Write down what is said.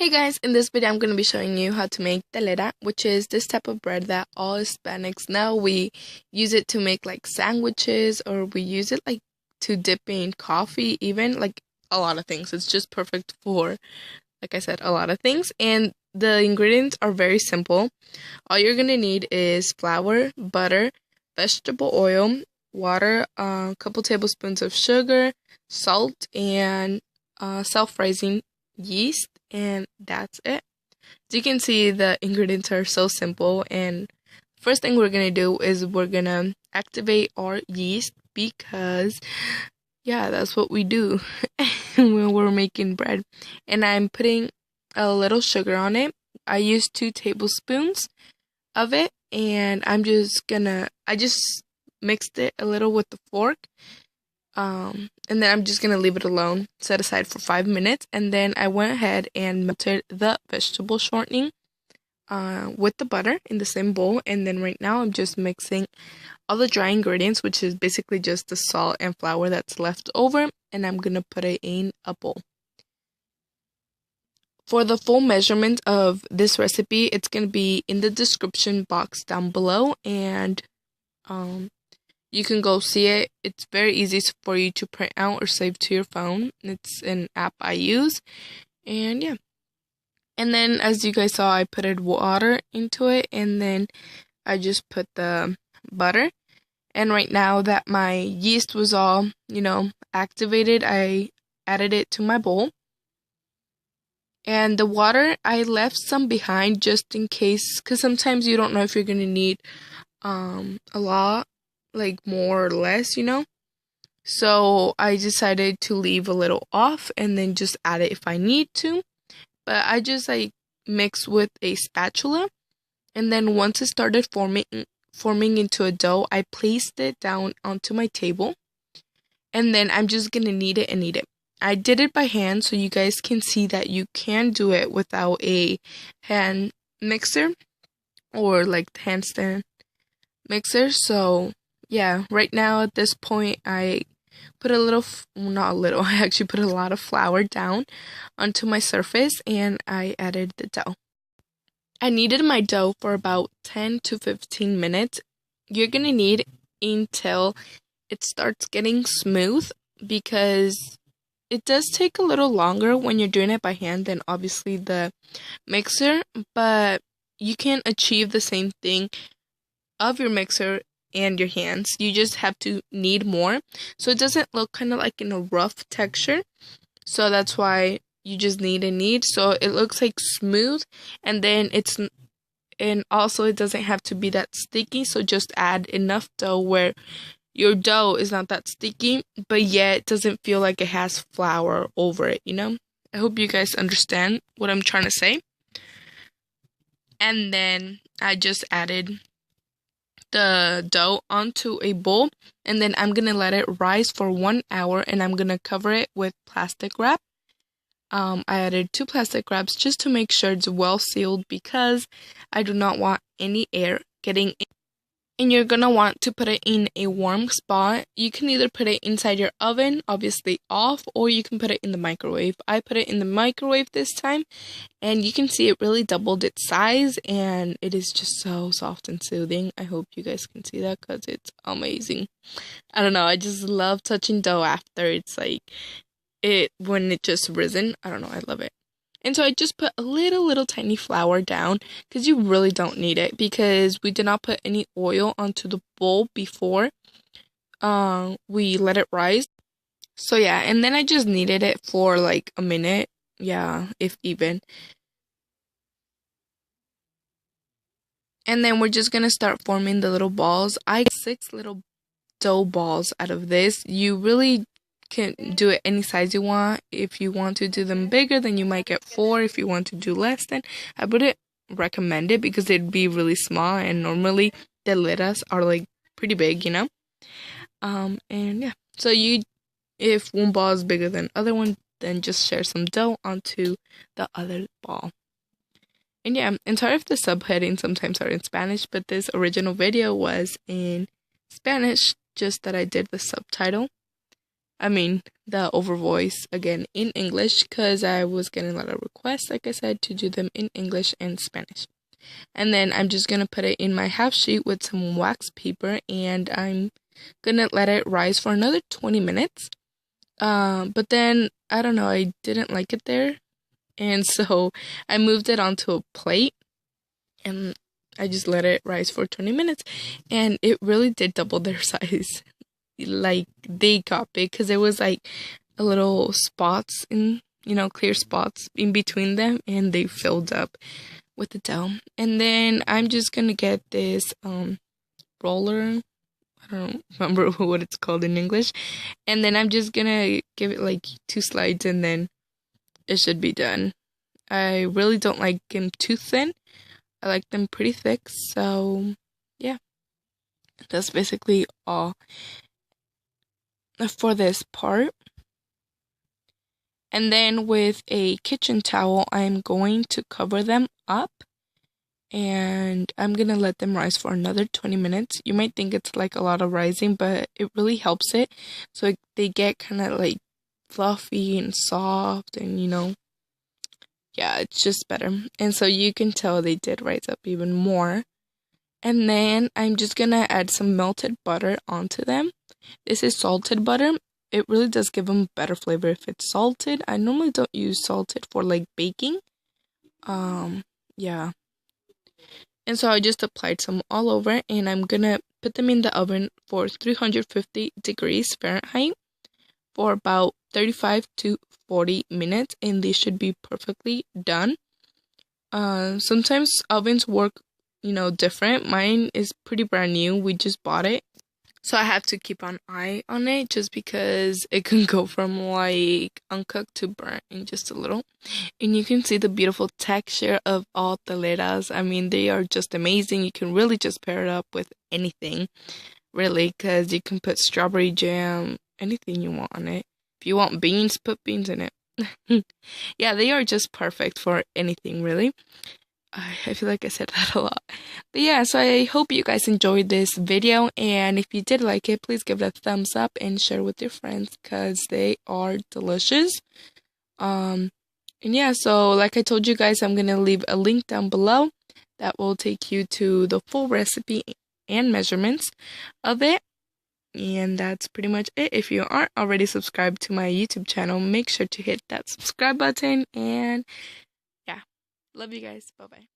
Hey guys, in this video I'm going to be showing you how to make telera, which is this type of bread that all Hispanics know. We use it to make like sandwiches, or we use it like to dip in coffee, even like a lot of things. It's just perfect for, like I said, a lot of things. And the ingredients are very simple. All you're going to need is flour, butter, vegetable oil, water, a couple tablespoons of sugar, salt, and self-rising yeast, and that's it. As you can see, the ingredients are so simple, and first thing we're gonna do is we're gonna activate our yeast, because yeah, that's what we do when we're making bread. And I'm putting a little sugar on it. I use 2 tablespoons of it, and I just mixed it a little with the fork. And then I'm just going to leave it alone, set aside for 5 minutes. And then I went ahead and melted the vegetable shortening with the butter in the same bowl. And then right now I'm just mixing all the dry ingredients, which is basically just the salt and flour that's left over. And I'm going to put it in a bowl. For the full measurement of this recipe, it's going to be in the description box down below. And you can go see it. It's very easy for you to print out or save to your phone. It's an app I use. And yeah. And then as you guys saw, I put water into it, and then I just put the butter. And right now that my yeast was all, activated, I added it to my bowl. And the water, I left some behind just in case, because sometimes you don't know if you're going to need a lot, like more or less, So I decided to leave a little off and then just add it if I need to. But I just mix with a spatula, and then once it started forming into a dough, I placed it down onto my table, and then I'm just gonna knead it and knead it. I did it by hand, so you guys can see that you can do it without a hand mixer or like handstand mixer. So yeah, right now at this point, I put I actually put a lot of flour down onto my surface, and I added the dough. I kneaded my dough for about 10 to 15 minutes. You're going to knead until it starts getting smooth, because it does take a little longer when you're doing it by hand than obviously the mixer, but you can achieve the same thing of your mixer and your hands. You just have to knead more, so it doesn't look kind of like in a rough texture. So that's why you just knead and knead, so it looks like smooth. And then also it doesn't have to be that sticky, so just add enough dough where your dough is not that sticky, but yet it doesn't feel like it has flour over it, I hope you guys understand what I'm trying to say. And then I just added the dough onto a bowl, and then I'm gonna let it rise for 1 hour, and I'm gonna cover it with plastic wrap. I added 2 plastic wraps just to make sure it's well sealed, because I do not want any air getting in. And you're gonna want to put it in a warm spot. You can either put it inside your oven, obviously off, or you can put it in the microwave. I put it in the microwave this time, and you can see it really doubled its size, and it is just so soft and soothing. I hope you guys can see that, because it's amazing. I don't know, I just love touching dough after it's when it just risen. I don't know, I love it. And so I just put a little tiny flour down, because you really don't need it, because we did not put any oil onto the bowl before we let it rise. So yeah, and then I just kneaded it for like a minute, yeah, if even. And then we're just gonna start forming the little balls. I got 6 little dough balls out of this. You really can do it any size you want. If you want to do them bigger, then you might get 4. If you want to do less, then I wouldn't recommend it, because it'd be really small, and normally the lettuce are like pretty big, and yeah, so if one ball is bigger than the other one, then just share some dough onto the other ball. And yeah, and sorry if the subheadings sometimes are in Spanish, but this original video was in Spanish, just that I did the subtitle. the over voice again in English, because I was getting a lot of requests, like I said, to do them in English and Spanish. And then I'm just gonna put it in my half sheet with some wax paper, and I'm gonna let it rise for another 20 minutes. But then I don't know, I didn't like it there, and so I moved it onto a plate, and I just let it rise for 20 minutes, and it really did double their size. Like, they got big because there was like a little spots in, clear spots in between them, and they filled up with the dough. And then I'm just gonna get this roller. I don't remember what it's called in English. And then I'm just gonna give it like 2 slides, and then it should be done. I really don't like them too thin. I like them pretty thick. So yeah, that's basically all for this part. And then with a kitchen towel, I'm going to cover them up, and I'm gonna let them rise for another 20 minutes. You might think it's like a lot of rising, but it really helps it. So they get kind of like fluffy and soft, and yeah, it's just better. And so you can tell they did rise up even more. And then I'm just gonna add some melted butter onto them. This is salted butter. It really does give them better flavor if it's salted. I normally don't use salted for like baking. Yeah. And so I just applied some all over, and I'm gonna put them in the oven for 350 degrees Fahrenheit for about 35 to 40 minutes, and they should be perfectly done. Sometimes ovens work, different. Mine is pretty brand new. We just bought it. So I have to keep an eye on it, just because it can go from like uncooked to burnt in just a little. And you can see the beautiful texture of all teleras. They are just amazing. You can really just pair it up with anything, really, because you can put strawberry jam, anything you want on it. If you want beans, put beans in it. Yeah, they are just perfect for anything, really. I feel like I said that a lot. But yeah, so I hope you guys enjoyed this video, and if you did like it, please give it a thumbs up and share with your friends, because they are delicious. And yeah, so like I told you guys, I'm gonna leave a link down below that will take you to the full recipe and measurements of it. And that's pretty much it. If you aren't already subscribed to my YouTube channel, make sure to hit that subscribe button. And yeah, love you guys. Bye bye.